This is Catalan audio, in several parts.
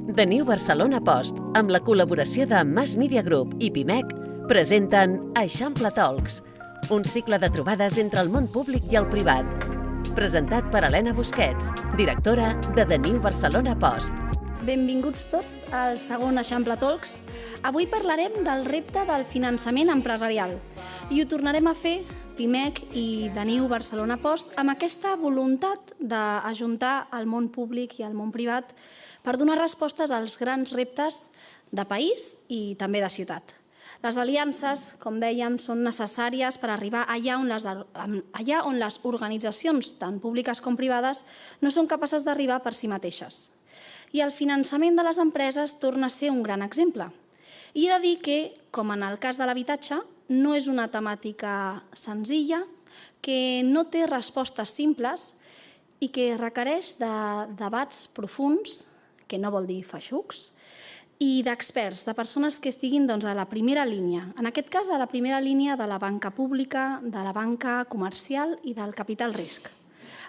The New Barcelona Post, amb la col·laboració de Mass Media Group i Pimec, presenten Eixample Talks, un cicle de trobades entre el món públic i el privat. Presentat per Helena Busquets, directora de The New Barcelona Post. Benvinguts tots al segon Eixample Talks. Avui parlarem del repte del finançament empresarial i ho tornarem a fer Pimec i The New Barcelona Post amb aquesta voluntat d'ajuntar el món públic i el món privat per donar respostes als grans reptes de país i també de ciutat. Les aliances, com dèiem, són necessàries per arribar allà on les organitzacions, tant públiques com privades, no són capaces d'arribar per si mateixes. I el finançament de les empreses torna a ser un gran exemple. I he de dir que, com en el cas de l'habitatge, no és una temàtica senzilla, que no té respostes simples i que requereix de debats profunds, que no vol dir feixucs, i d'experts, de persones que estiguin a la primera línia. En aquest cas, a la primera línia de la banca pública, de la banca comercial i del capital risc.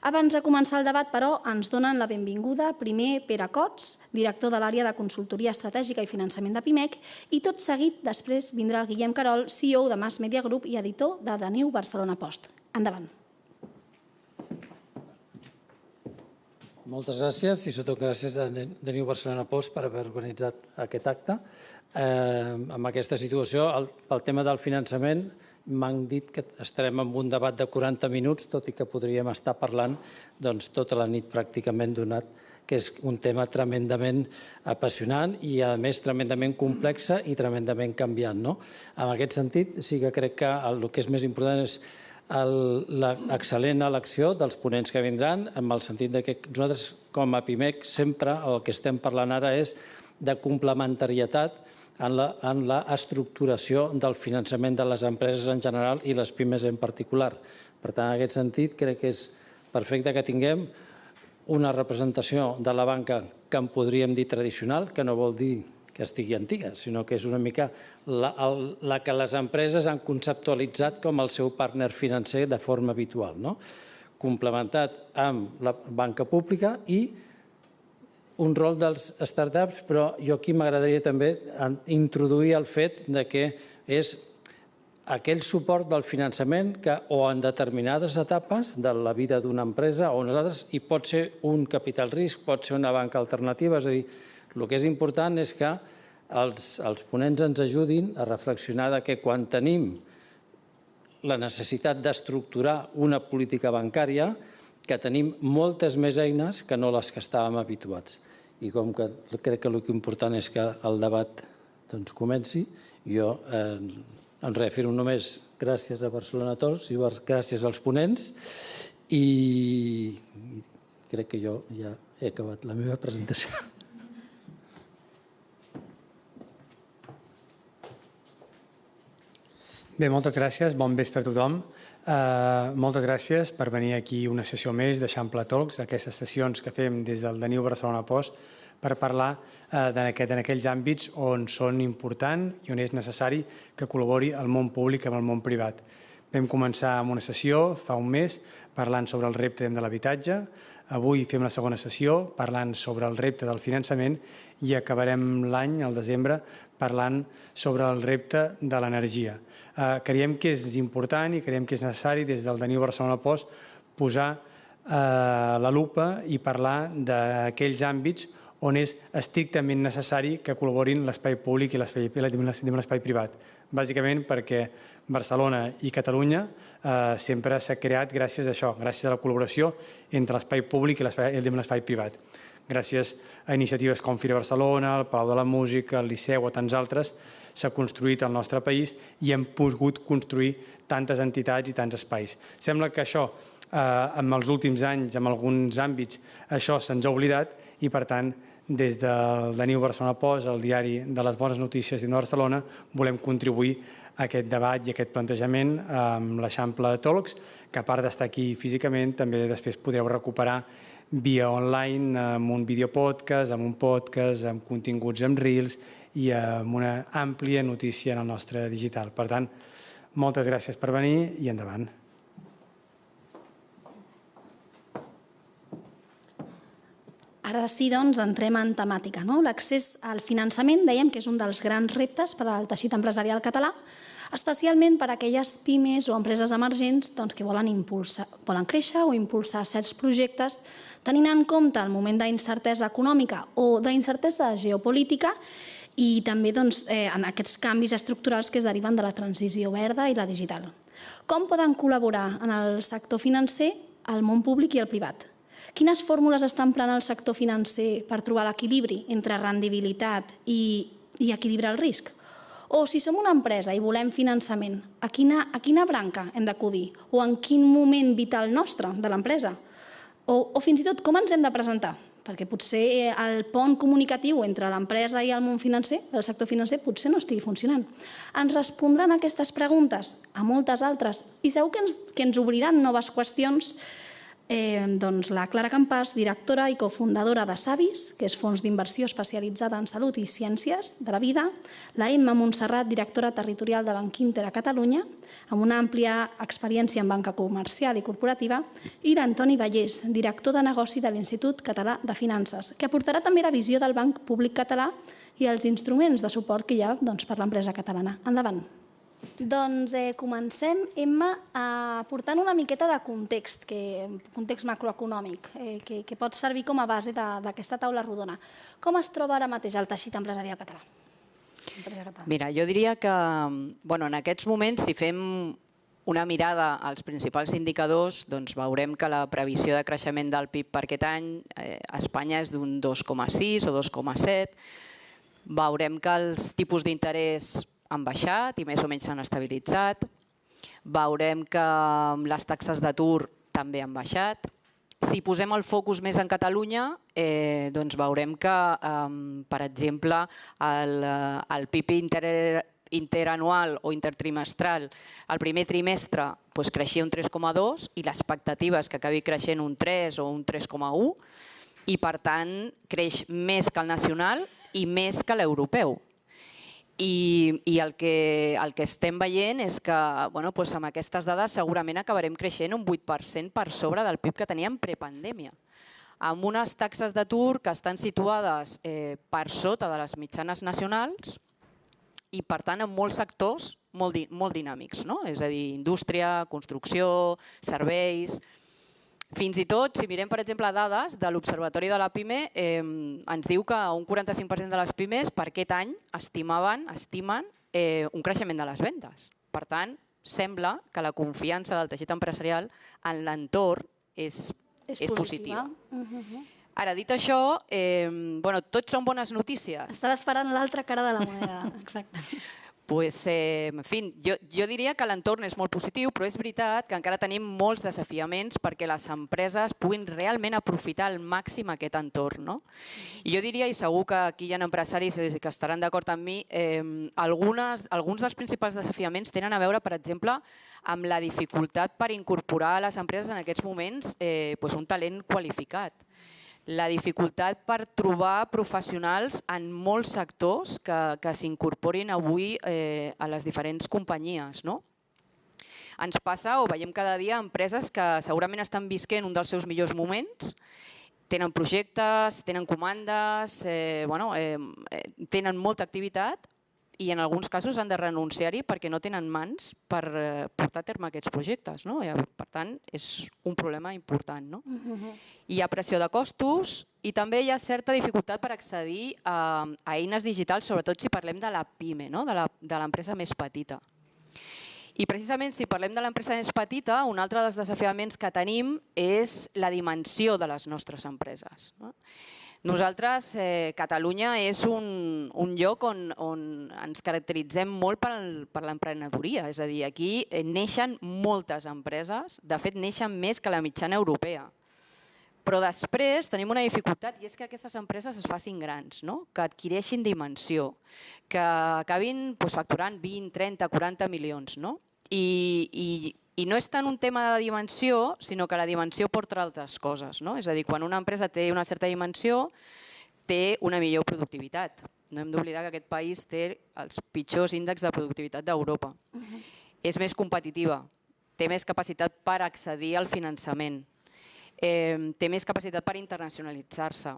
Abans de començar el debat, però, ens donen la benvinguda primer Pere Cots, director de l'àrea de consultoria estratègica i finançament de Pimec, i tot seguit després vindrà el Guillem Carol, CEO de Mass Media Group i editor de The New Barcelona Post. Endavant. Moltes gràcies i sobretot gràcies a The New Barcelona Post per haver organitzat aquest acte. Amb aquesta situació, pel tema del finançament, m'han dit que estarem en un debat de 40 minuts, tot i que podríem estar parlant tota la nit pràcticament, donat que és un tema tremendament apassionant i, a més, tremendament complex i tremendament canviant. En aquest sentit, sí que crec que el que és més important és l'excel·lent elecció dels ponents que vindran, en el sentit que nosaltres, com a Pimec, sempre el que estem parlant ara és de complementarietat en l'estructuració del finançament de les empreses en general i les pimes en particular. Per tant, en aquest sentit, crec que és perfecte que tinguem una representació de la banca que en podríem dir tradicional, que no vol dir que estigui antiga, sinó que és una mica la que les empreses han conceptualitzat com el seu partner financer de forma habitual, complementat amb la banca pública i un rol dels startups, però jo aquí m'agradaria també introduir el fet que és aquell suport del finançament que o en determinades etapes de la vida d'una empresa o en altres, i pot ser un capital risc, pot ser una banca alternativa, és a dir, el que és important és que els ponents ens ajudin a reflexionar que quan tenim la necessitat d'estructurar una política bancària, que tenim moltes més eines que no les que estàvem habituats. I com que crec que el que important és que el debat comenci, jo em reafirmo només gràcies a Barcelona Talks i gràcies als ponents i crec que jo ja he acabat la meva presentació. Bé, moltes gràcies, bon vespre a tothom. Moltes gràcies per venir aquí una sessió més d'Eixample Talks, aquestes sessions que fem des del The New Barcelona Post per parlar en aquells àmbits on són importants i on és necessari que col·labori el món públic amb el món privat. Vam començar amb una sessió fa un mes parlant sobre el repte de l'habitatge. Avui fem la segona sessió parlant sobre el repte del finançament i acabarem l'any, al desembre, parlant sobre el repte de l'energia. Creiem que és important i creiem que és necessari des del The New Barcelona Post posar la lupa i parlar d'aquells àmbits on és estrictament necessari que col·laborin l'espai públic i l'espai privat. Bàsicament perquè Barcelona i Catalunya sempre s'ha creat gràcies a això, gràcies a la col·laboració entre l'espai públic i l'espai privat. Gràcies a iniciatives com Fira Barcelona, el Palau de la Música, el Liceu o tants altres, s'ha construït el nostre país i hem pogut construir tantes entitats i tants espais. Sembla que això, en els últims anys, en alguns àmbits, això se'ns ha oblidat i, per tant, des del The New Barcelona Post, el diari de les bones notícies de Barcelona, volem contribuir a aquest debat i a aquest plantejament amb l'Eixample Talks, que a part d'estar aquí físicament, també després podreu recuperar via online, amb un videopodcast, amb un podcast, amb continguts amb Reels i amb una àmplia notícia en el nostre digital. Per tant, moltes gràcies per venir i endavant. Ara sí, doncs, entrem en temàtica. L'accés al finançament, dèiem que és un dels grans reptes per al teixit empresarial català, especialment per a aquelles pimes o empreses emergents que volen créixer o impulsar certs projectes, tenint en compte el moment d'incertesa econòmica o d'incertesa geopolítica i també en aquests canvis estructurals que es deriven de la transició verda i la digital. Com poden col·laborar en el sector financer el món públic i el privat? Quines fórmules està empleant el sector financer per trobar l'equilibri entre rendibilitat i equilibrar el risc? O si som una empresa i volem finançament, a quina branca hem d'acudir? O en quin moment vital nostre de l'empresa? O fins i tot com ens hem de presentar? Perquè potser el pont comunicatiu entre l'empresa i el món financer, del sector financer, potser no estigui funcionant. Ens respondran aquestes preguntes, a moltes altres, i segur que ens obriran noves qüestions la Clara Campàs, directora i cofundadora de Savis, que és fons d'inversió especialitzada en salut i ciències de la vida, la Emma Montserrat, directora territorial de Bankinter a Catalunya, amb una àmplia experiència en banca comercial i corporativa, i l'Antoni Vallès, director de negoci de l'Institut Català de Finances, que aportarà també la visió del Banc Públic Català i els instruments de suport que hi ha per a l'empresa catalana. Endavant. Doncs comencem, Emma, aportant una miqueta de context macroeconòmic, que pot servir com a base d'aquesta taula rodona. Com es troba ara mateix el teixit empresarial català? Mira, jo diria que en aquests moments, si fem una mirada als principals indicadors, doncs veurem que la previsió de creixement del PIB per aquest any a Espanya és d'un 2,6 o 2,7. Veurem que els tipus d'interès han baixat i més o menys s'han estabilitzat. Veurem que les taxes d'atur també han baixat. Si posem el focus més en Catalunya, doncs veurem que, per exemple, el PIB interanual o intertrimestral, el primer trimestre creixia un 3,2 i l'expectativa és que acabi creixent un 3 o un 3,1 i, per tant, creix més que el nacional i més que l'europeu. I el que estem veient és que amb aquestes dades segurament acabarem creixent un 8% per sobre del PIB que teníem prepandèmia, amb unes taxes d'atur que estan situades per sota de les mitjanes nacionals i, per tant, en molts sectors molt dinàmics, és a dir, indústria, construcció, serveis. Fins i tot, si mirem, per exemple, dades de l'Observatori de la PIME, ens diu que un 45% de les pimes per aquest any estimen un creixement de les vendes. Per tant, sembla que la confiança del teixit empresarial en l'entorn és positiva. Ara, dit això, tots són bones notícies. Estava esperant l'altra cara de la moneda. Exacte. En fi, jo diria que l'entorn és molt positiu, però és veritat que encara tenim molts desafiaments perquè les empreses puguin realment aprofitar al màxim aquest entorn. I jo diria, i segur que aquí hi ha empresaris que estaran d'acord amb mi, alguns dels principals desafiaments tenen a veure, per exemple, amb la dificultat per incorporar a les empreses en aquests moments un talent qualificat. La dificultat per trobar professionals en molts sectors que s'incorporin avui a les diferents companyies. Ens passa o veiem cada dia empreses que segurament estan visquent un dels seus millors moments, tenen projectes, tenen comandes, tenen molta activitat i en alguns casos han de renunciar-hi perquè no tenen mans per portar a terme aquests projectes. Per tant, és un problema important. Hi ha pressió de costos i també hi ha certa dificultat per accedir a eines digitals, sobretot si parlem de la PIME, de l'empresa més petita. I precisament si parlem de l'empresa més petita, un altre dels desafiaments que tenim és la dimensió de les nostres empreses. Nosaltres, Catalunya és un lloc on ens caracteritzem molt per l'emprenedoria, és a dir, aquí neixen moltes empreses, de fet neixen més que la mitjana europea. Però després tenim una dificultat i és que aquestes empreses es facin grans, que adquireixin dimensió, que acabin facturant 20, 30, 40 milions. I no és tant un tema de dimensió, sinó que la dimensió porta altres coses. És a dir, quan una empresa té una certa dimensió, té una millor productivitat. No hem d'oblidar que aquest país té els pitjors índexs de productivitat d'Europa. És més competitiva, té més capacitat per accedir al finançament, té més capacitat per internacionalitzar-se.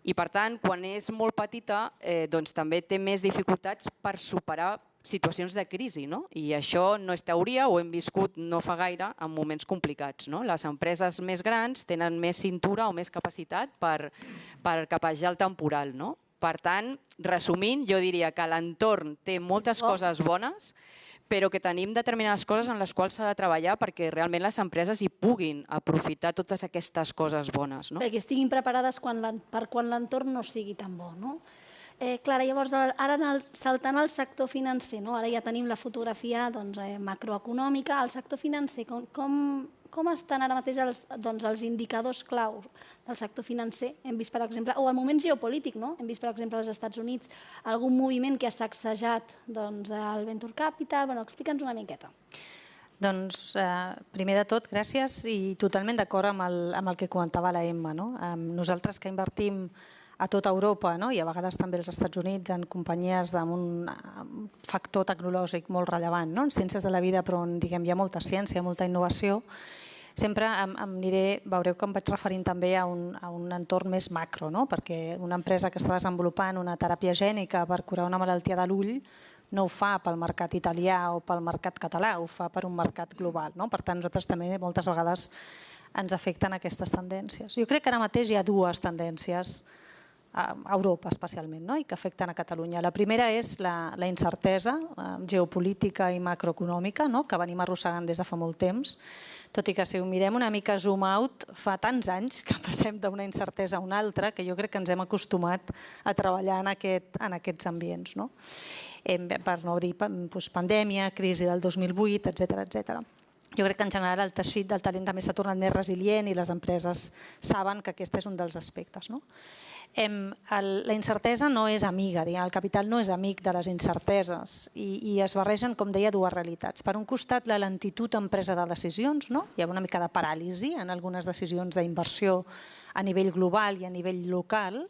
I per tant, quan és molt petita, doncs també té més dificultats per superar situacions de crisi, no? I això no és teoria, ho hem viscut no fa gaire en moments complicats, no? Les empreses més grans tenen més cintura o més capacitat per capejar el temporal, no? Per tant, resumint, jo diria que l'entorn té moltes coses bones, però que tenim determinades coses en les quals s'ha de treballar perquè realment les empreses hi puguin aprofitar totes aquestes coses bones, no? Perquè estiguin preparades per quan l'entorn no sigui tan bo, no? Clara, llavors, ara saltant al sector financer, ara ja tenim la fotografia macroeconòmica. El sector financer, com estan ara mateix els indicadors claus del sector financer? Hem vist, per exemple, o el moment geopolític, hem vist, per exemple, als Estats Units algun moviment que ha sacsejat el Venture Capital. Explica'ns una miqueta. Doncs, primer de tot, gràcies i totalment d'acord amb el que comentava la Emma. Nosaltres que invertim a tota Europa i a vegades també als Estats Units en companyies amb un factor tecnològic molt rellevant, en ciències de la vida, però on hi ha molta ciència, molta innovació, sempre veureu que em vaig referint també a un entorn més macro, perquè una empresa que està desenvolupant una teràpia gènica per curar una malaltia de l'ull no ho fa pel mercat italià o pel mercat català, ho fa per un mercat global. Per tant, nosaltres també moltes vegades ens afecten aquestes tendències. Jo crec que ara mateix hi ha dues tendències a Europa especialment, i que afecten a Catalunya. La primera és la incertesa geopolítica i macroeconòmica que venim arrossegant des de fa molt temps, tot i que si ho mirem una mica zoom out, fa tants anys que passem d'una incertesa a una altra que jo crec que ens hem acostumat a treballar en aquests ambients. Per no dir pandèmia, crisi del 2008, etc. Jo crec que en general el teixit del talent també s'ha tornat més resilient i les empreses saben que aquest és un dels aspectes. La incertesa no és amiga, el capital no és amic de les incerteses i es barregen, com deia, dues realitats. Per un costat, la lentitud en presa de decisions, hi ha una mica de paràlisi en algunes decisions d'inversió a nivell global i a nivell local,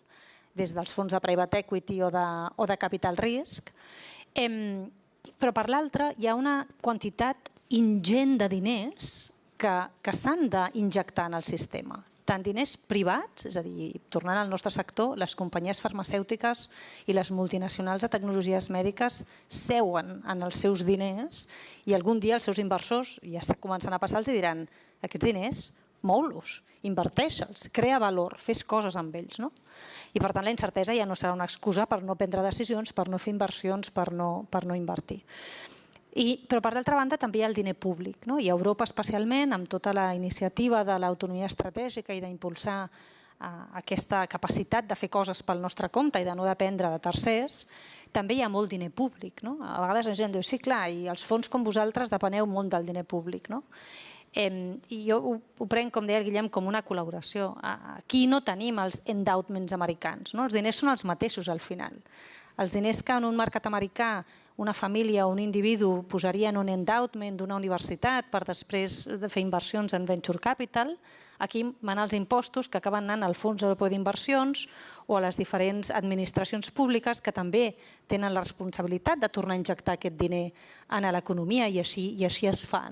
des dels fons de private equity o de capital risc, però per l'altra hi ha una quantitat ingent de diners que s'han d'injectar en el sistema. Tant diners privats, és a dir, tornant al nostre sector, les companyies farmacèutiques i les multinacionals de tecnologies mèdiques seuen en els seus diners i algun dia els seus inversors, ja està començant a passar, els diran aquests diners, mou-los, inverteix-los, crea valor, fes coses amb ells. I per tant la incertesa ja no serà una excusa per no prendre decisions, per no fer inversions, per no invertir. Però per l'altra banda també hi ha el diner públic, i a Europa especialment, amb tota la iniciativa de l'autonomia estratègica i d'impulsar aquesta capacitat de fer coses pel nostre compte i de no dependre de tercers, també hi ha molt diner públic. A vegades la gent diu, sí, clar, i els fons com vosaltres depeneu molt del diner públic. I jo ho prenc, com deia el Guillem, com una col·laboració. Aquí no tenim els endowments americans, els diners són els mateixos al final. Els diners que en un mercat americà una família o un individu posaria en un endowment d'una universitat per després de fer inversions en venture capital, aquí van els impostos que acaben anant al Fons Europeu d'Inversions o a les diferents administracions públiques que també tenen la responsabilitat de tornar a injectar aquest diner en l'economia i així es fa.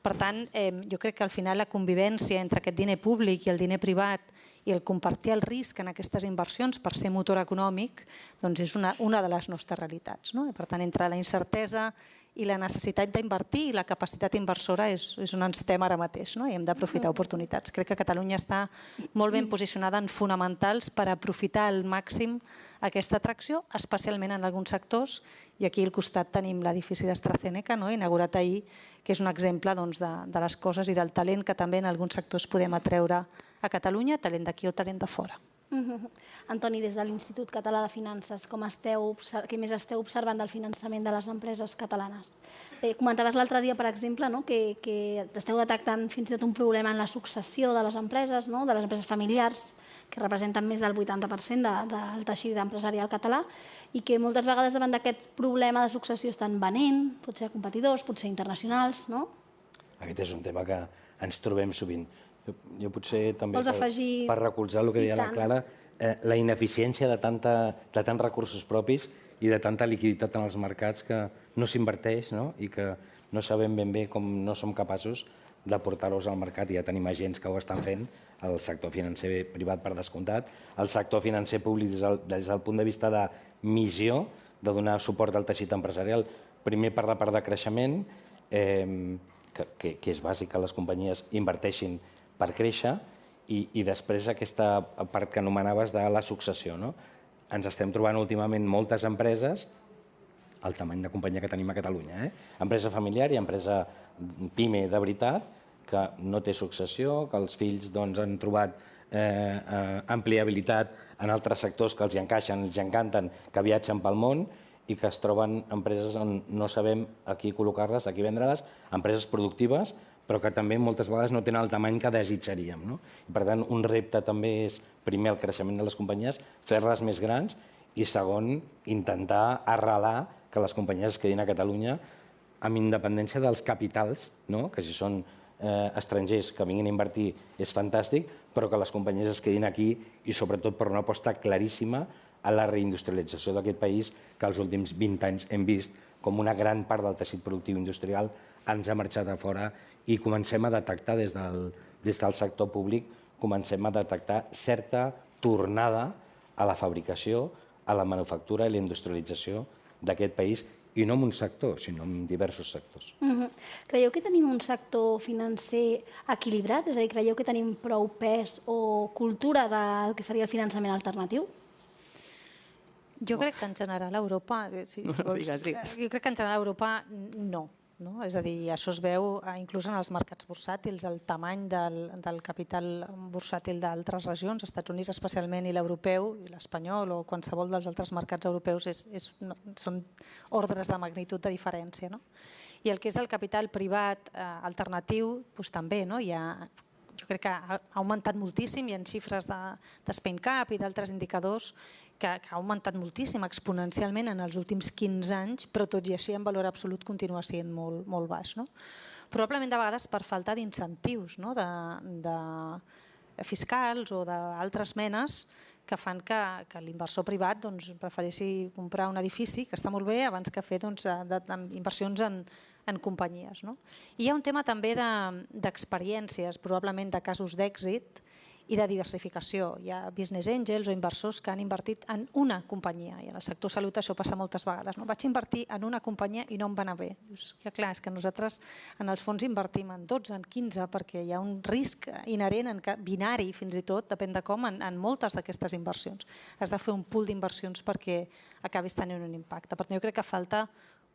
Per tant, jo crec que al final la convivència entre aquest diner públic i el diner privat i el compartir el risc en aquestes inversions per ser motor econòmic és una de les nostres realitats. Per tant, entre la incertesa i la necessitat d'invertir i la capacitat inversora és on ens estem ara mateix i hem d'aprofitar oportunitats. Crec que Catalunya està molt ben posicionada en fonamentals per aprofitar al màxim aquesta atracció, especialment en alguns sectors, i aquí al costat tenim l'edifici d'AstraZeneca, inaugurat ahir, que és un exemple de les coses i del talent que també en alguns sectors podem atreure a Catalunya, talent d'aquí o talent de fora. Antoni, des de l'Institut Català de Finances, què més esteu observant del finançament de les empreses catalanes? Comentaves l'altre dia, per exemple, que esteu detectant fins i tot un problema en la successió de les empreses familiars, que representen més del 80% del teixit empresarial català, i que moltes vegades davant d'aquest problema de successió estan venent, potser a competidors, potser internacionals, no? Aquest és un tema que ens trobem sovint. Jo potser també, Vols afegir? Per recolzar el que deia la Clara, la ineficiència de tants recursos propis i de tanta liquiditat en els mercats que no s'inverteix i que no sabem ben bé com no som capaços de portar-los al mercat, i ja tenim agents que ho estan fent, el sector financer privat per descomptat, el sector financer públic des del punt de vista de missió, de donar suport al teixit empresarial, primer per la part de creixement, que és bàsic que les companyies inverteixin per créixer, i després aquesta part que anomenaves de la successió. Ens estem trobant últimament moltes empreses, el tamany de companyia que tenim a Catalunya, empresa familiar i empresa PIME de veritat, que no té successió, que els fills han trobat ampliabilitat en altres sectors que els encaixen, els encanten, que viatgen pel món i que es troben empreses on no sabem a qui col·locar-les, a qui vendre-les, empreses productives, però que també moltes vegades no tenen el tamany que desitjaríem. Per tant, un repte també és, primer, el creixement de les companyies, fer-les més grans, i segon, intentar arrelar que les companyies es quedin a Catalunya amb independència dels capitals, que si són estrangers que vinguin a invertir és fantàstic, però que les companyies es quedin aquí i sobretot per una aposta claríssima a la reindustrialització d'aquest país, que els últims 20 anys hem vist com una gran part del teixit productiu industrial ens ha marxat a fora, i comencem a detectar des del sector públic, comencem a detectar certa tornada a la fabricació, a la manufactura i la industrialització d'aquest país, i no en un sector, sinó en diversos sectors. Creieu que tenim un sector financer equilibrat? És a dir, creieu que tenim prou pes o cultura del que seria el finançament alternatiu? Jo crec que en general a Europa... Jo crec que en general a Europa no. És a dir, això es veu inclús en els mercats bursàtils, el tamany del capital bursàtil d'altres regions, Estats Units especialment, i l'europeu, i l'espanyol, o qualsevol dels altres mercats europeus, són ordres de magnitud de diferència. I el que és el capital privat alternatiu, també hi ha... Jo crec que ha augmentat moltíssim, hi ha xifres de SpainCap i d'altres indicadors que ha augmentat moltíssim, exponencialment en els últims 15 anys, però tot i així en valor absolut continua sent molt baix. Probablement de vegades per falta d'incentius fiscals o d'altres menes que fan que l'inversor privat prefereixi comprar un edifici, que està molt bé, abans que fer inversions en companyies. I hi ha un tema també d'experiències, probablement de casos d'èxit i de diversificació. Hi ha business angels o inversors que han invertit en una companyia, i en el sector salut això passa moltes vegades. Vaig invertir en una companyia i no em va anar bé. Clar, és que nosaltres en els fons invertim en 12, en 15, perquè hi ha un risc inherent, binari fins i tot, depèn de com, en moltes d'aquestes inversions. Has de fer un pool d'inversions perquè acabis tenint un impacte. Per tant, jo crec que falta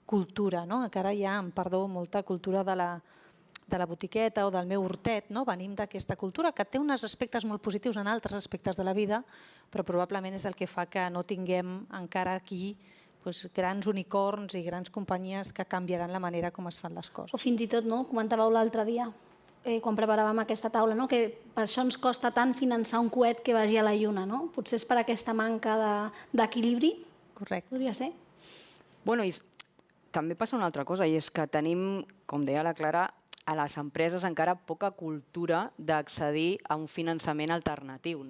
cultura, encara hi ha, perdó, molta cultura de la botiqueta o del meu hortet. Venim d'aquesta cultura que té uns aspectes molt positius en altres aspectes de la vida, però probablement és el que fa que no tinguem encara aquí grans unicorns i grans companyies que canviaran la manera com es fan les coses. O fins i tot, comentàveu l'altre dia, quan preparàvem aquesta taula, que per això ens costa tant finançar un coet que vagi a la Lluna. Potser és per aquesta manca d'equilibri? Correcte. Podria ser? Bueno, i també passa una altra cosa, i és que tenim, com deia la Clara, a les empreses encara poca cultura d'accedir a un finançament alternatiu.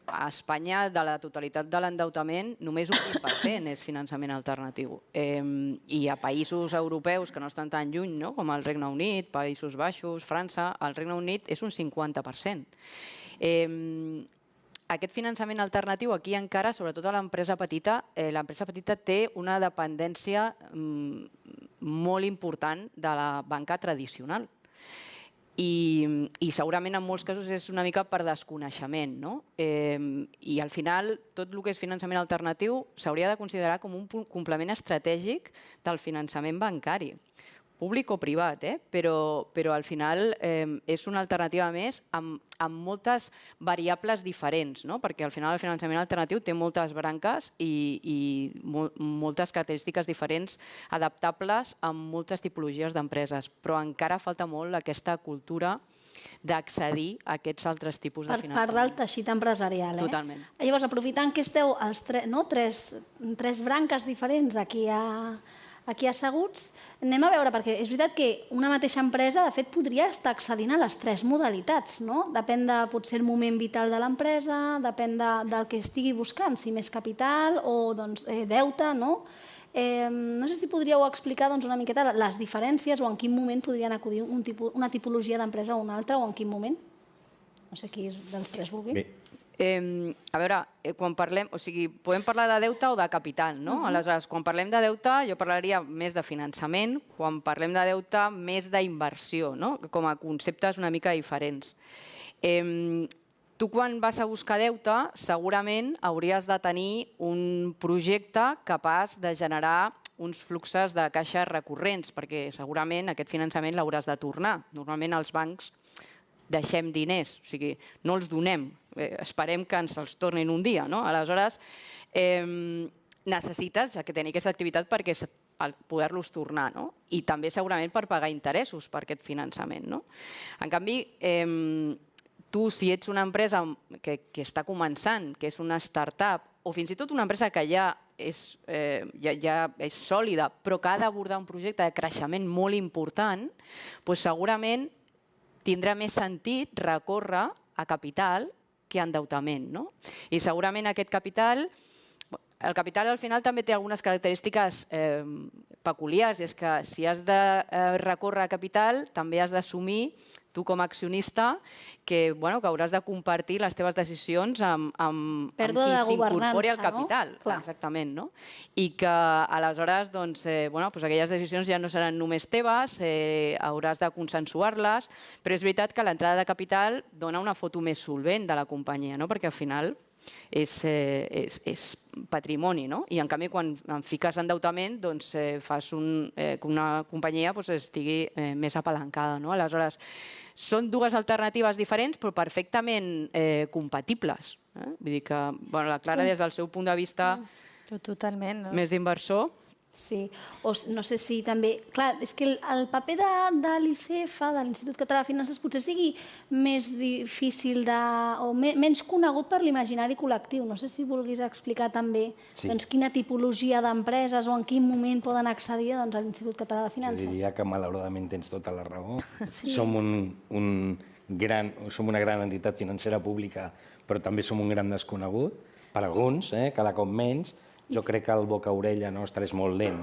A Espanya, de la totalitat de l'endeutament, només un 20% és finançament alternatiu. I a països europeus que no estan tan lluny, com el Regne Unit, Països Baixos, França, el Regne Unit és un 50%. Aquest finançament alternatiu aquí encara, sobretot a l'empresa petita té una dependència molt important de la banca tradicional. I segurament en molts casos és una mica per desconeixement. I al final tot el que és finançament alternatiu s'hauria de considerar com un complement estratègic del finançament bancari, públic o privat, però al final és una alternativa més amb moltes variables diferents, perquè al final el finançament alternatiu té moltes branques i moltes característiques diferents adaptables a moltes tipologies d'empreses, però encara falta molt aquesta cultura d'accedir a aquests altres tipus de finançament. Per part del teixit empresarial. Totalment. Llavors, aprofitant que esteu els tres branques diferents aquí asseguts, anem a veure, perquè és veritat que una mateixa empresa, de fet, podria estar accedint a les tres modalitats, no? Depèn de, potser, el moment vital de l'empresa, depèn del que estigui buscant, si més capital o deute, no? No sé si podríeu explicar una miqueta les diferències o en quin moment podrien acudir una tipologia d'empresa o una altra, o en quin moment? No sé qui dels tres vulgui. A veure, quan parlem, o sigui, podem parlar de deute o de capital, no? Aleshores, quan parlem de deute, jo parlaria més de finançament, quan parlem de deute, més d'inversió, no? Com a conceptes una mica diferents. Tu quan vas a buscar deute, segurament hauries de tenir un projecte capaç de generar uns fluxos de caixa recurrents, perquè segurament aquest finançament l'hauràs de tornar. Normalment els bancs deixem diners, o sigui, no els donem, esperem que ens els tornin un dia, no? Aleshores, necessites tenir aquesta activitat perquè poder-los tornar, no? I també segurament per pagar interessos per aquest finançament, no? En canvi, tu, si ets una empresa que està començant, que és una startup, o fins i tot una empresa que ja és sòlida, però que ha d'abordar un projecte de creixement molt important, segurament tindrà més sentit recórrer a capital que a endeutament. I segurament aquest capital, el capital al final també té algunes característiques peculiars, i és que si has de recórrer a capital també has d'assumir tu com a accionista que hauràs de compartir les teves decisions amb qui s'incorpori al capital. Exactament. I que aleshores aquelles decisions ja no seran només teves, hauràs de consensuar-les, però és veritat que l'entrada de capital dona una foto més solvent de la companyia, perquè al final és patrimoni, i en canvi quan fiques endeutament fas que una companyia estigui més apalancada. Aleshores, són dues alternatives diferents però perfectament compatibles. Vull dir que la Clara, des del seu punt de vista més d'inversor... Sí, o no sé si també... Clar, és que el paper de l'ICF, de l'Institut Català de Finances, potser sigui més difícil o menys conegut per l'imaginari col·lectiu. No sé si vulguis explicar també quina tipologia d'empreses o en quin moment poden accedir a l'Institut Català de Finances. Jo diria que malauradament tens tota la raó. Som una gran entitat financera pública, però també som un gran desconegut, per alguns, cada cop menys. Jo crec que el boca-orella nostre és molt lent,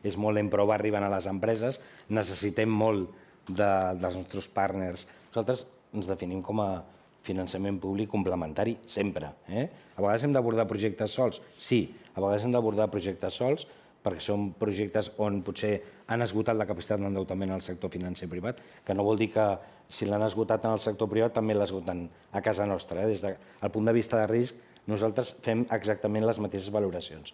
és molt lent, però va arribant a les empreses. Necessitem molt dels nostres partners. Nosaltres ens definim com a finançament públic complementari, sempre. A vegades hem d'abordar projectes sols? Sí, a vegades hem d'abordar projectes sols perquè són projectes on potser han esgotat la capacitat d'endeutament al sector financer privat, que no vol dir que si l'han esgotat en el sector privat també l'esgoten a casa nostra. Des del punt de vista de risc, nosaltres fem exactament les mateixes valoracions.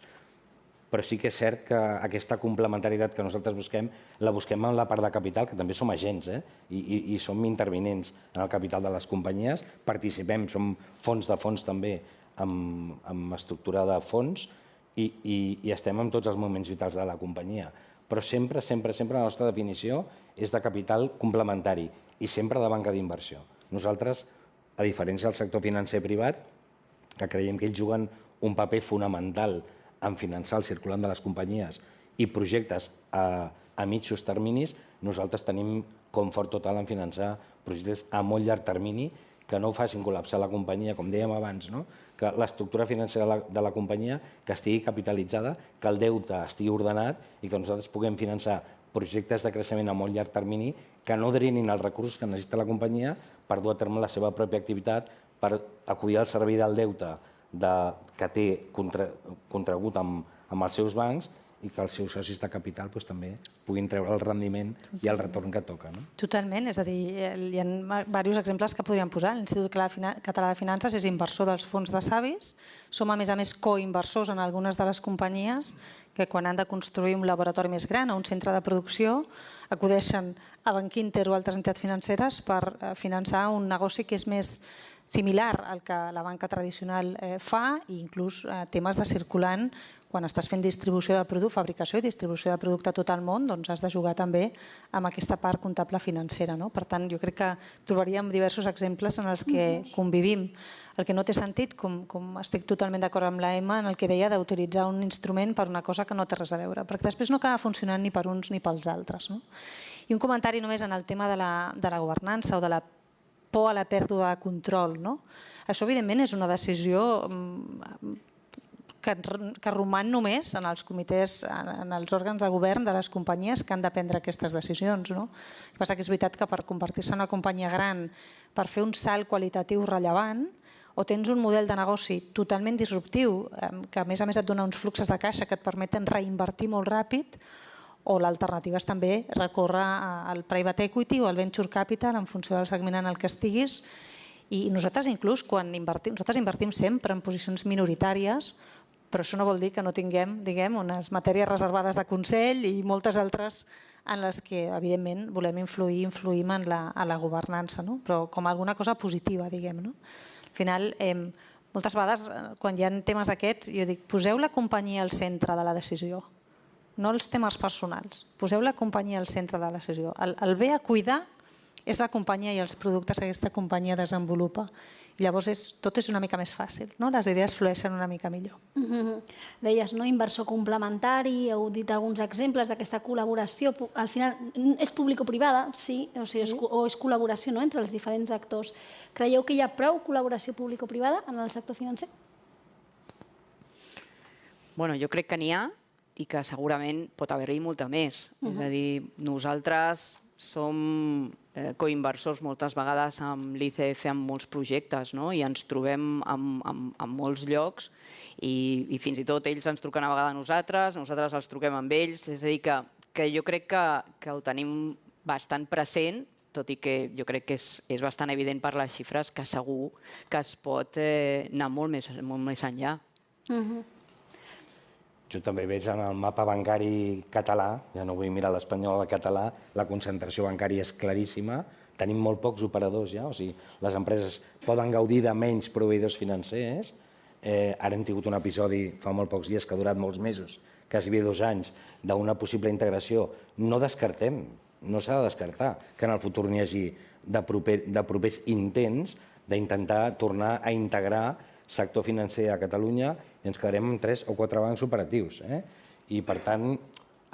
Però sí que és cert que aquesta complementaritat que nosaltres busquem, la busquem en la part de capital, que també som agents i som intervinents en el capital de les companyies, participem, som fons de fons també amb estructura de fons i estem en tots els moments vitals de la companyia. Però sempre, sempre, sempre la nostra definició és de capital complementari i sempre de banca d'inversió. Nosaltres, a diferència del sector financer privat, que creiem que ells juguen un paper fonamental en finançar el circulant de les companyies i projectes a mitjos terminis, nosaltres tenim confort total en finançar projectes a molt llarg termini que no facin col·lapsar la companyia, com dèiem abans, que l'estructura financera de la companyia que estigui capitalitzada, que el deute estigui ordenat i que nosaltres puguem finançar projectes de creixement a molt llarg termini que no drinin els recursos que necessita la companyia per dur a terme la seva pròpia activitat, per acudir al servei del deute que té contragut amb els seus bancs i que els seus socis de capital també puguin treure el rendiment i el retorn que toca. Totalment, és a dir, hi ha diversos exemples que podríem posar. L'Institut Català de Finances és inversor dels fons de savis, som a més coinversors en algunes de les companyies que quan han de construir un laboratori més gran o un centre de producció acudeixen a Bankinter o altres entitats financeres per finançar un negoci que és més similar al que la banca tradicional fa i inclús temes de circulant. Quan estàs fent distribució de producte, fabricació i distribució de producte a tot el món, doncs has de jugar també amb aquesta part comptable financera. Per tant, jo crec que trobaríem diversos exemples en els que convivim. El que no té sentit, com estic totalment d'acord amb la Emma, en el que deia d'utilitzar un instrument per una cosa que no té res a veure, perquè després no acaba funcionant ni per uns ni pels altres. I un comentari només en el tema de la governança o de la por a la pèrdua de control. Això, evidentment, és una decisió que roman només en els comitès, en els òrgans de govern de les companyies que han de prendre aquestes decisions. El que passa que és veritat que per convertir-se en una companyia gran, per fer un salt qualitatiu rellevant, o tens un model de negoci totalment disruptiu, que a més et dona uns fluxos de caixa que et permeten reinvertir molt ràpid, o l'alternativa és també recórrer al private equity o al venture capital en funció del segment en el que estiguis. I nosaltres inclús quan invertim sempre en posicions minoritàries, però això no vol dir que no tinguem, unes matèries reservades de consell i moltes altres en les que, evidentment, volem influïm en la governança, però com alguna cosa positiva, diguem. Al final, moltes vegades, quan hi ha temes d'aquests, jo dic, poseu la companyia al centre de la decisió, no els temes personals. Poseu la companyia al centre de la decisió. El bé a cuidar és la companyia i els productes que aquesta companyia desenvolupa. I llavors tot és una mica més fàcil, les idees flueixen una mica millor. Deies, inversor complementari, heu dit alguns exemples d'aquesta col·laboració. Al final, és público-privada, sí, o és col·laboració entre els diferents actors. Creieu que hi ha prou col·laboració público-privada en el sector financer? Bueno, jo crec que n'hi ha i que segurament pot haver-hi molta més. És a dir, nosaltres som coinversors moltes vegades amb l'ICF en molts projectes i ens trobem en molts llocs i fins i tot ells ens truquen a vegades a nosaltres els truquem amb ells. És a dir, que jo crec que ho tenim bastant present, tot i que jo crec que és bastant evident per les xifres que segur que es pot anar molt més enllà. Jo també veig en el mapa bancari català, ja no vull mirar l'espanyol o el català, la concentració bancària és claríssima, tenim molt pocs operadors ja, o sigui, les empreses poden gaudir de menys proveïdors financers. Ara hem tingut un episodi fa molt pocs dies que ha durat molts mesos, quasi 2 anys, d'una possible integració. No descartem, no s'ha de descartar que en el futur n'hi hagi de propers intents d'intentar tornar a integrar sector financer a Catalunya i ens quedarem amb 3 o 4 bancs operatius. I, per tant,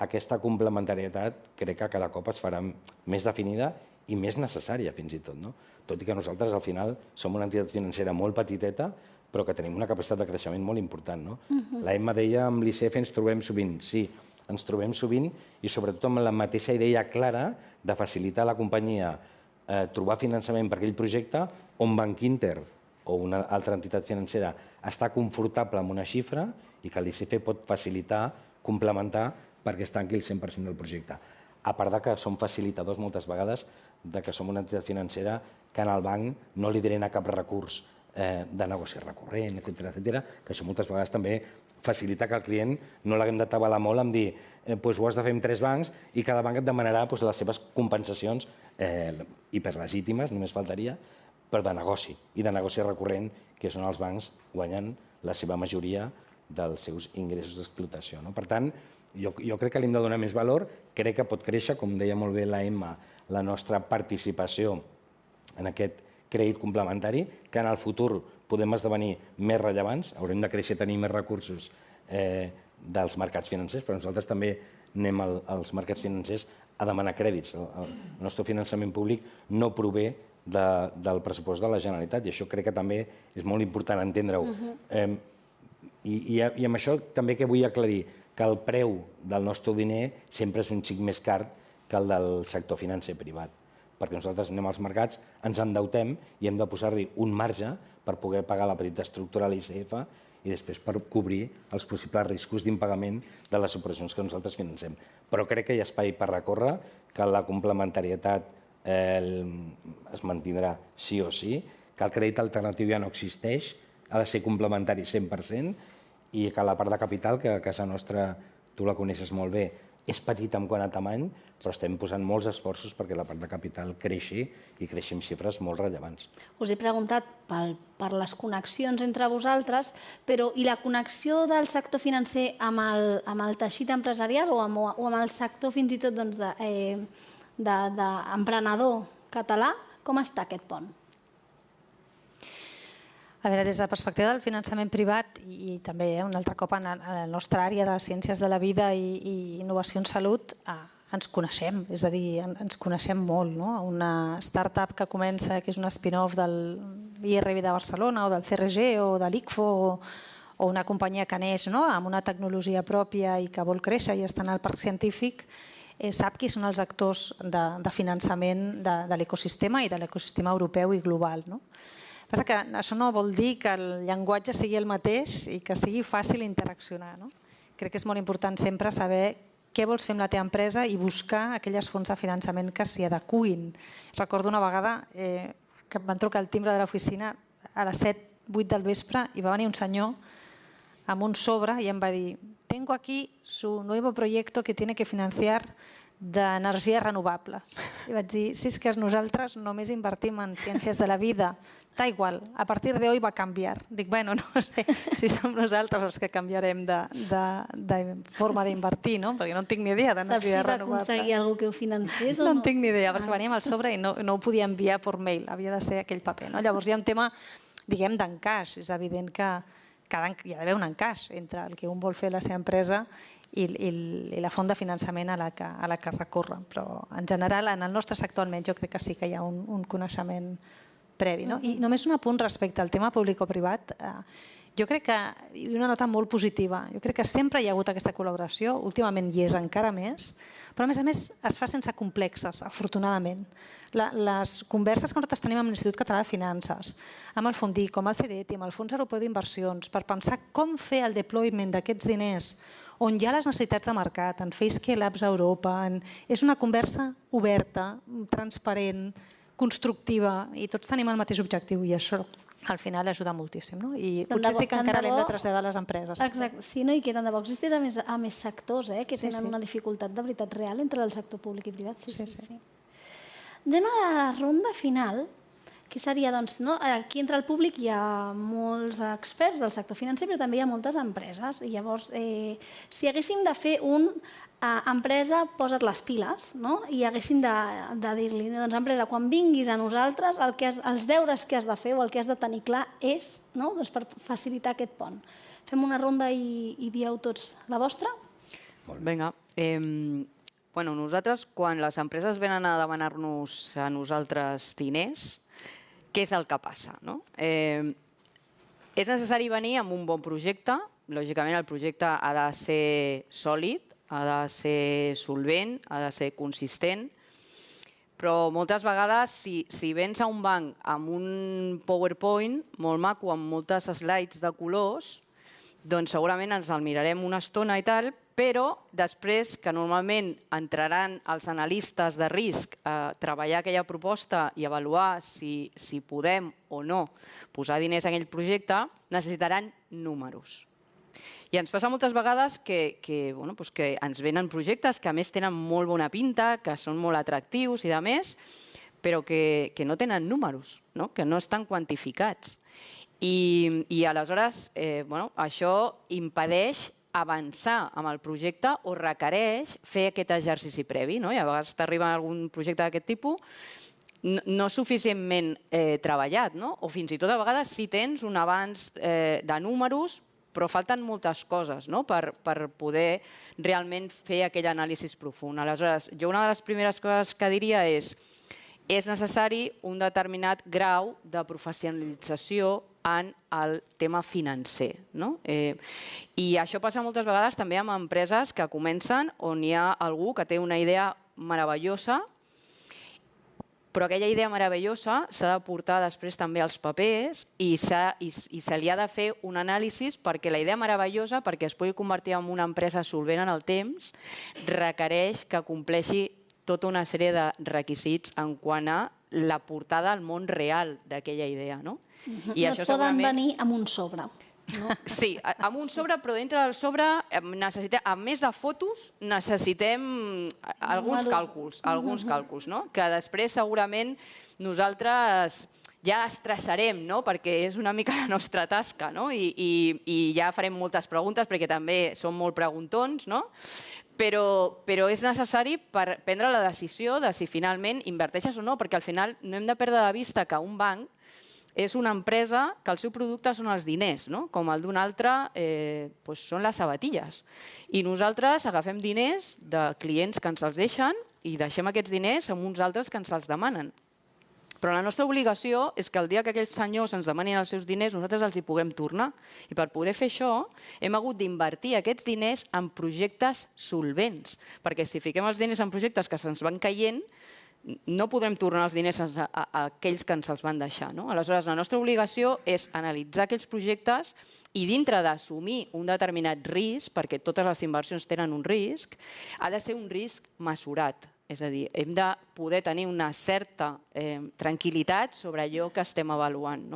aquesta complementarietat crec que cada cop es farà més definida i més necessària, fins i tot. Tot i que nosaltres, al final, som una entitat financera molt petiteta, però que tenim una capacitat de creixement molt important. La Emma deia, amb l'ICF ens trobem sovint. Sí, ens trobem sovint i sobretot amb la mateixa idea clara de facilitar a la companyia trobar finançament per aquell projecte on Bankinter o una altra entitat financera està confortable amb una xifra i que l'ICF pot facilitar, complementar, perquè es tanqui el 100% del projecte. A part que som facilitadors moltes vegades que som una entitat financera que en el banc no li drena cap recurs de negoci recurrent, etc., que això moltes vegades també facilita que el client no l'haguem de tabalar molt amb dir ho has de fer amb 3 bancs i cada banc et demanarà les seves compensacions hiperlegítimes, només faltaria, però de negoci, i de negoci recurrent, que és on els bancs guanyen la seva majoria dels seus ingressos d'explotació. Per tant, jo crec que li hem de donar més valor, crec que pot créixer, com deia molt bé la Emma, la nostra participació en aquest crèdit complementari, que en el futur podem esdevenir més rellevants, haurem de créixer, tenir més recursos dels mercats financers, però nosaltres també anem als mercats financers a demanar crèdits. El nostre finançament públic no prové del pressupost de la Generalitat i això crec que també és molt important entendre-ho. I amb això també que vull aclarir que el preu del nostre diner sempre és un xic més car que el del sector financer privat, perquè nosaltres anem als mercats, ens endeutem i hem de posar-li un marge per poder pagar la petita estructura a l'ICF i després per cobrir els possibles riscos d'impagament de les operacions que nosaltres financem. Però crec que hi ha espai per recórrer, que la complementarietat es mantindrà sí o sí, que el crèdit alternatiu ja no existeix, ha de ser complementari 100% i que la part de capital, que a casa nostra tu la coneixes molt bé, és petita en quant a tamany, però estem posant molts esforços perquè la part de capital creixi i creixi amb xifres molt rellevants. Us he preguntat per les connexions entre vosaltres, però i la connexió del sector financer amb el teixit empresarial o amb el sector fins i tot d'emprenedor català, com està aquest pont? A veure, des de la perspectiva del finançament privat i també un altre cop en la nostra àrea de ciències de la vida i innovació en salut, ens coneixem, és a dir, ens coneixem molt. Una startup que comença, que és un spin-off del IRB de Barcelona o del CRG o de l'ICFO o una companyia que neix amb una tecnologia pròpia i que vol créixer i està en el parc científic, sap qui són els actors de finançament de l'ecosistema i de l'ecosistema europeu i global. Passa que això no vol dir que el llenguatge sigui el mateix i que sigui fàcil interaccionar. Crec que és molt important sempre saber què vols fer amb la teva empresa i buscar aquelles fonts de finançament que s'hi adequin. Recordo una vegada que em van trucar al timbre de l'oficina a les 7-8 del vespre i va venir un senyor amb un sobre i em va dir: tengo aquí su nuevo proyecto que tiene que financiar d'energies renovables. I vaig dir: si és que nosaltres només invertim en ciències de la vida, da igual, a partir de hoy va canviar. Dic, bueno, no sé si som nosaltres els que canviarem de forma d'invertir, perquè no en tinc ni idea d'energies renovables. Saps si va aconseguir algú que ho financés o no? No en tinc ni idea, perquè venia amb el sobre i no ho podia enviar per mail, havia de ser aquell paper. Llavors hi ha un tema, diguem, d'encaix. És evident que hi ha d'haver un encaix entre el que un vol fer a la seva empresa i la font de finançament a la que recorre. Però en general, en el nostre sector almenys, jo crec que sí que hi ha un coneixement previ. I només un apunt respecte al tema públic o privat. Jo crec que, i una nota molt positiva, jo crec que sempre hi ha hagut aquesta col·laboració, últimament hi és encara més, però a més es fa sense complexes, afortunadament. Les converses que nosaltres tenim amb l'Institut Català de Finances, amb el Fondic, amb el CDT, amb el Fons Europeu d'Inversions, per pensar com fer el deployment d'aquests diners on hi ha les necessitats de mercat, en fer scale-ups a Europa, és una conversa oberta, transparent, constructiva, i tots tenim el mateix objectiu, i això al final ajuda moltíssim. I potser sí que encara l'hem de traslladar a les empreses. Exacte, sí, i que tant de bo existís a més sectors que tenen una dificultat de veritat real entre el sector públic i privat. Sí. Anem a la ronda final, que seria, doncs, aquí entre el públic hi ha molts experts del sector financer, però també hi ha moltes empreses. I llavors, si haguéssim de fer empresa, posa't les piles, i haguéssim de dir-li, doncs, empresa, quan vinguis a nosaltres, els deures que has de fer o el que has de tenir clar és per facilitar aquest pont. Fem una ronda i dieu tots la vostra? Vinga. Nosaltres, quan les empreses venen a demanar-nos a nosaltres diners, què és el que passa? És necessari venir amb un bon projecte. Lògicament, el projecte ha de ser sòlid, ha de ser solvent, ha de ser consistent, però moltes vegades, si vens a un banc amb un PowerPoint molt maco, amb moltes slides de colors, doncs segurament ens el mirarem una estona i tal, però després que normalment entraran els analistes de risc a treballar aquella proposta i avaluar si podem o no posar diners en aquell projecte, necessitaran números. I ens passa moltes vegades que ens venen projectes que a més tenen molt bona pinta, que són molt atractius i de més, però que no tenen números, que no estan quantificats. I aleshores això impedeix avançar amb el projecte o requereix fer aquest exercici previ. I a vegades t'arriba algun projecte d'aquest tipus no suficientment treballat, o fins i tot a vegades si tens un avanç de números, però falten moltes coses per poder realment fer aquell anàlisi profund. Aleshores, jo una de les primeres coses que diria és necessari un determinat grau de professionalització en el tema financer. I això passa moltes vegades també amb empreses que comencen on hi ha algú que té una idea meravellosa, però aquella idea meravellosa s'ha de portar després també als papers i se li ha de fer un anàlisi perquè la idea meravellosa, perquè es pugui convertir en una empresa solvent en el temps, requereix que compleixi tota una sèrie de requisits en quant a la portada al món real d'aquella idea. No et poden venir amb un sobre. Sí, amb un sobre, però dintre del sobre, a més de fotos, necessitem alguns càlculs, que després segurament nosaltres ja es traçarem, perquè és una mica la nostra tasca, i ja farem moltes preguntes perquè també som molt preguntons, però és necessari per prendre la decisió de si finalment inverteixes o no, perquè al final no hem de perdre de vista que un banc és una empresa que el seu producte són els diners, com el d'un altre són les sabatilles. I nosaltres agafem diners de clients que ens els deixen i deixem aquests diners amb uns altres que ens els demanen. Però la nostra obligació és que el dia que aquells senyors ens demanin els seus diners, nosaltres els hi puguem tornar. I per poder fer això, hem hagut d'invertir aquests diners en projectes solvents. Perquè si fiquem els diners en projectes que se'ns van caient, no podrem tornar els diners a aquells que ens els van deixar. Aleshores, la nostra obligació és analitzar aquells projectes i dintre d'assumir un determinat risc, perquè totes les inversions tenen un risc, ha de ser un risc mesurat. És a dir, hem de poder tenir una certa tranquil·litat sobre allò que estem avaluant.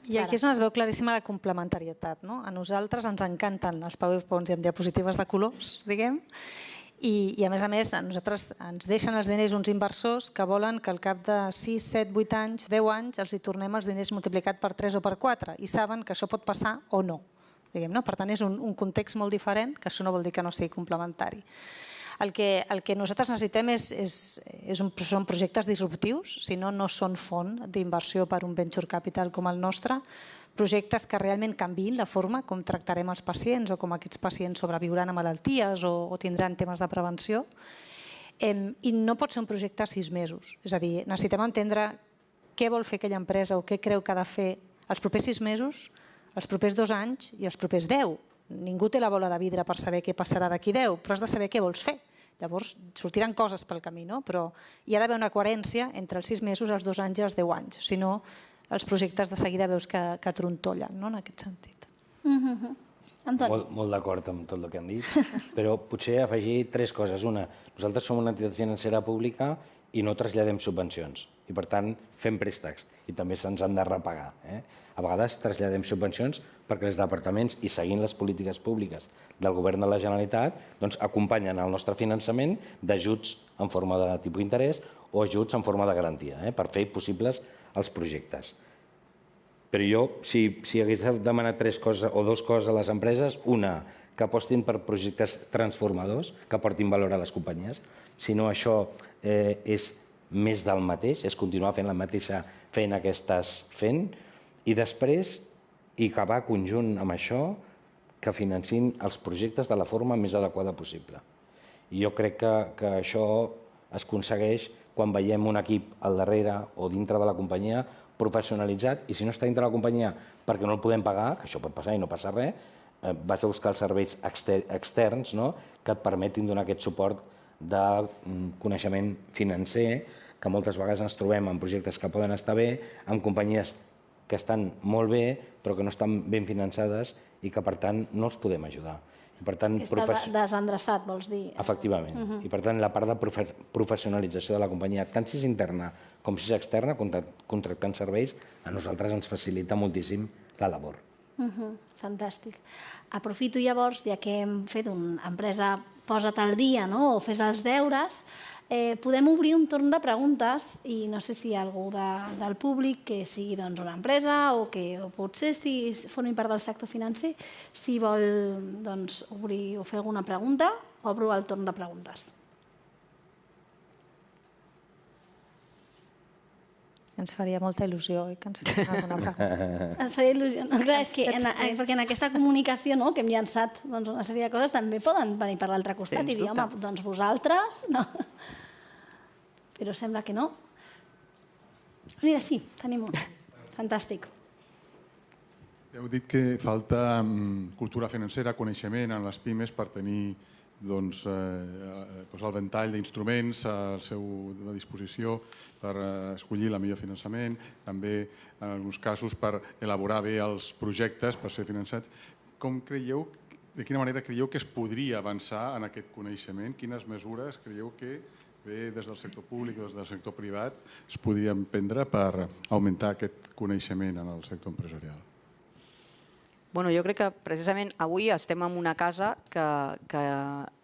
I aquí és on es veu claríssima la complementarietat. A nosaltres ens encanten els PowerPoints i amb diapositives de colors, diguem, i a més, a nosaltres ens deixen els diners uns inversors que volen que al cap de 6, 7, 8 anys, 10 anys, els hi tornem els diners multiplicat per 3 o per 4 i saben que això pot passar o no. Per tant, és un context molt diferent, que això no vol dir que no sigui complementari. El que nosaltres necessitem són projectes disruptius, si no, no són font d'inversió per un venture capital com el nostre, projectes que realment canviïn la forma com tractarem els pacients o com aquests pacients sobreviuran a malalties o tindran temes de prevenció. I no pot ser un projecte a 6 mesos. És a dir, necessitem entendre què vol fer aquella empresa o què creu que ha de fer els propers 6 mesos, els propers 2 anys i els propers 10. Ningú té la bola de vidre per saber què passarà d'aquí 10, però has de saber què vols fer. Llavors, sortiran coses pel camí, però hi ha d'haver una coherència entre els 6 mesos, els 2 anys i els 10 anys. Si no, els projectes de seguida veus que trontollen, en aquest sentit. Antoni. Molt d'acord amb tot el que han dit, però potser afegir 3 coses. Una, nosaltres som una entitat financera pública i no traslladem subvencions. I, per tant, fem préstecs i també se'ns han de repagar. A vegades traslladem subvencions perquè els departaments, i seguint les polítiques públiques del govern de la Generalitat, acompanyen el nostre finançament d'ajuts en forma de tipus d'interès o ajuts en forma de garantia per fer possibles els projectes. Però jo, si hagués demanat 3 coses o 2 coses a les empreses, una, que apostin per projectes transformadors, que aportin valor a les companyies. Si no, això és més del mateix, és continuar fent la mateixa feina que estàs fent, i després, i que va conjunt amb això, que financin els projectes de la forma més adequada possible. I jo crec que això es aconsegueix quan veiem un equip al darrere o dintre de la companyia professionalitzat, i si no està dintre de la companyia perquè no el podem pagar, que això pot passar i no passa res, vas a buscar els serveis externs que et permetin donar aquest suport de coneixement financer, que moltes vegades ens trobem en projectes que poden estar bé, en companyies que estan molt bé però que no estan ben finançades i que, per tant, no els podem ajudar. Està desendreçat, vols dir? Efectivament. I, per tant, la part de professionalització de la companyia, tant si és interna com si és externa, contractant serveis, a nosaltres ens facilita moltíssim la labor. Fantàstic. Aprofito llavors, ja que hem fet una empresa posa't al dia o fes els deures, podem obrir un torn de preguntes i no sé si hi ha algú del públic que sigui una empresa o que potser formi part del sector financer, si vol obrir o fer alguna pregunta, obro el torn de preguntes. Ens faria molta il·lusió que ens fes alguna pregunta. Ens faria il·lusió. Clar, és que perquè en aquesta comunicació que hem llançat una sèrie de coses també poden venir per l'altre costat i dir, home, doncs vosaltres... Però sembla que no. Mira, sí, tenim una. Fantàstic. Heu dit que falta cultura financera, coneixement en les pimes per tenir el ventall d'instruments a la seva disposició per escollir el millor finançament, també en alguns casos per elaborar bé els projectes per ser finançats. De quina manera creieu que es podria avançar en aquest coneixement? Quines mesures creieu que bé des del sector públic o des del sector privat es podrien prendre per augmentar aquest coneixement en el sector empresarial? Jo crec que precisament avui estem en una casa que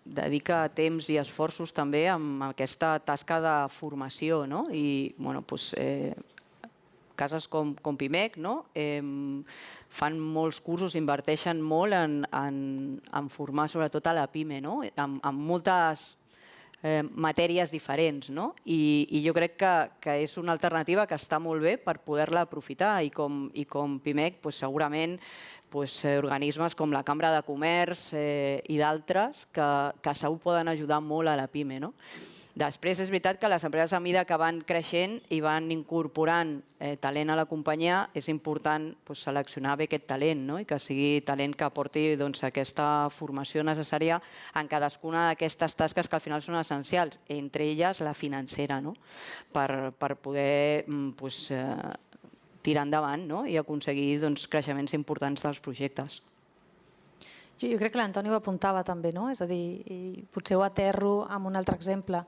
dedica temps i esforços també amb aquesta tasca de formació. I cases com Pimec fan molts cursos, inverteixen molt en formar sobretot a la pime, amb moltes matèries diferents. I jo crec que és una alternativa que està molt bé per poder-la aprofitar i com Pimec segurament organismes com la Cambra de Comerç i d'altres que segur poden ajudar molt a la pime. Després és veritat que les empreses a mida que van creixent i van incorporant talent a la companyia, és important seleccionar bé aquest talent i que sigui talent que aporti aquesta formació necessària en cadascuna d'aquestes tasques que al final són essencials, entre elles la financera, per poder tirar endavant i aconseguir creixements importants dels projectes. Jo crec que l'Antoni ho apuntava també, és a dir, potser ho aterro amb un altre exemple.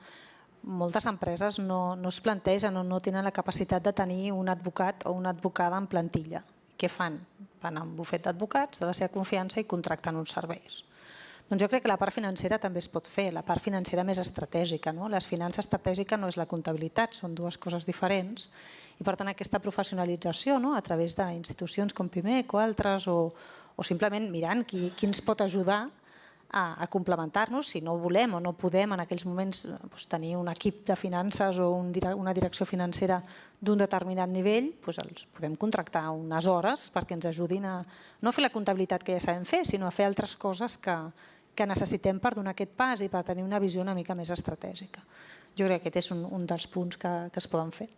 Moltes empreses no es plantegen o no tenen la capacitat de tenir un advocat o una advocada en plantilla. Què fan? Van a un bufet d'advocats de la seva confiança i contracten uns serveis. Doncs jo crec que la part financera també es pot fer, la part financera més estratègica. La finança estratègica no és la comptabilitat, són dues coses diferents. I per tant aquesta professionalització a través d'institucions com PIMEC o altres o simplement mirant qui ens pot ajudar a complementar-nos si no volem o no podem en aquells moments tenir un equip de finances o una direcció financera d'un determinat nivell, els podem contractar unes hores perquè ens ajudin a no fer la comptabilitat que ja sabem fer, sinó a fer altres coses que necessitem per donar aquest pas i per tenir una visió una mica més estratègica. Jo crec que aquest és un dels punts que es poden fer.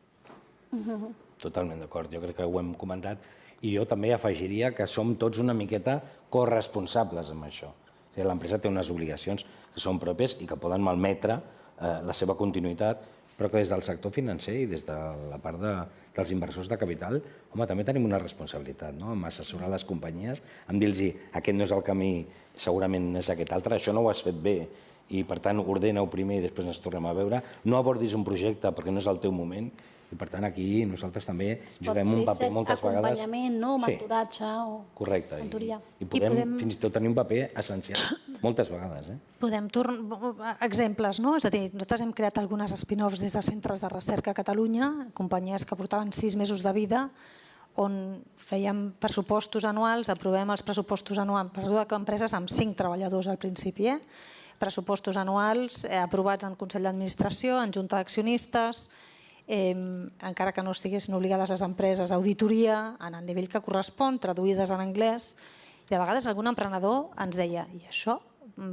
Totalment d'acord, jo crec que ho hem comentat i jo també afegiria que som tots una miqueta corresponsables amb això. L'empresa té unes obligacions que són pròpies i que poden malmetre la seva continuïtat, però que des del sector financer i des de la part dels inversors de capital, home, també tenim una responsabilitat, amb assessorar les companyies, amb dir-los aquest no és el camí, segurament és aquest altre, això no ho has fet bé, i per tant ordena-ho primer i després ens tornem a veure, no abordis un projecte perquè no és el teu moment, i per tant aquí nosaltres també juguem un paper moltes vegades... Acompanyament, mentoratge o mentoria. I podem fins i tot tenir un paper essencial moltes vegades. Podem tornar exemples, és a dir, nosaltres hem creat algunes spin-offs des de centres de recerca a Catalunya, companyies que portaven 6 mesos de vida, on fèiem pressupostos anuals, aprovem els pressupostos anuals per empreses amb 5 treballadors al principi, pressupostos anuals aprovats en Consell d'Administració, en Junta d'Accionistes, encara que no estiguessin obligades les empreses, auditoria, en el nivell que correspon, traduïdes en anglès. I de vegades algun emprenedor ens deia, i això,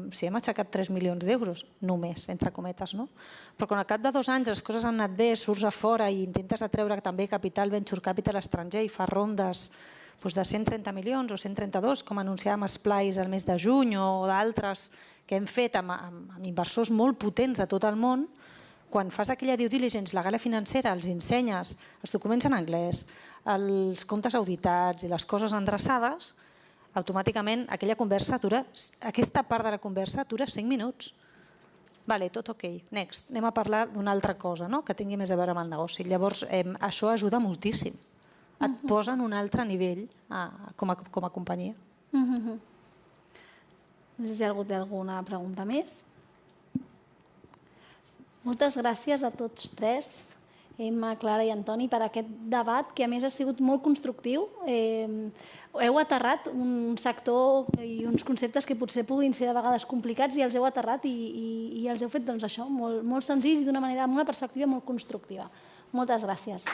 si hem aixecat 3 milions d'euros, només, entre cometes, no? Però quan al cap de 2 anys les coses han anat bé, surts a fora i intentes atreure també capital, venture capital estranger i fas rondes de 130 milions o 132, com anunciàvem a Splice el mes de juny o d'altres que hem fet amb inversors molt potents de tot el món, quan fas aquella due diligence legal i financera, els ensenyes els documents en anglès, els comptes auditats i les coses endreçades, automàticament aquella conversa dura, aquesta part de la conversa dura 5 minuts. Vale, tot ok, next, anem a parlar d'una altra cosa que tingui més a veure amb el negoci. Llavors, això ajuda moltíssim. Et posa en un altre nivell com a companyia. No sé si algú té alguna pregunta més. Moltes gràcies a tots tres, Emma, Clara i Antoni, per aquest debat que a més ha sigut molt constructiu. Heu aterrat un sector i uns conceptes que potser puguin ser de vegades complicats i els heu aterrat i els heu fet això molt senzills i d'una manera, amb una perspectiva molt constructiva. Moltes gràcies.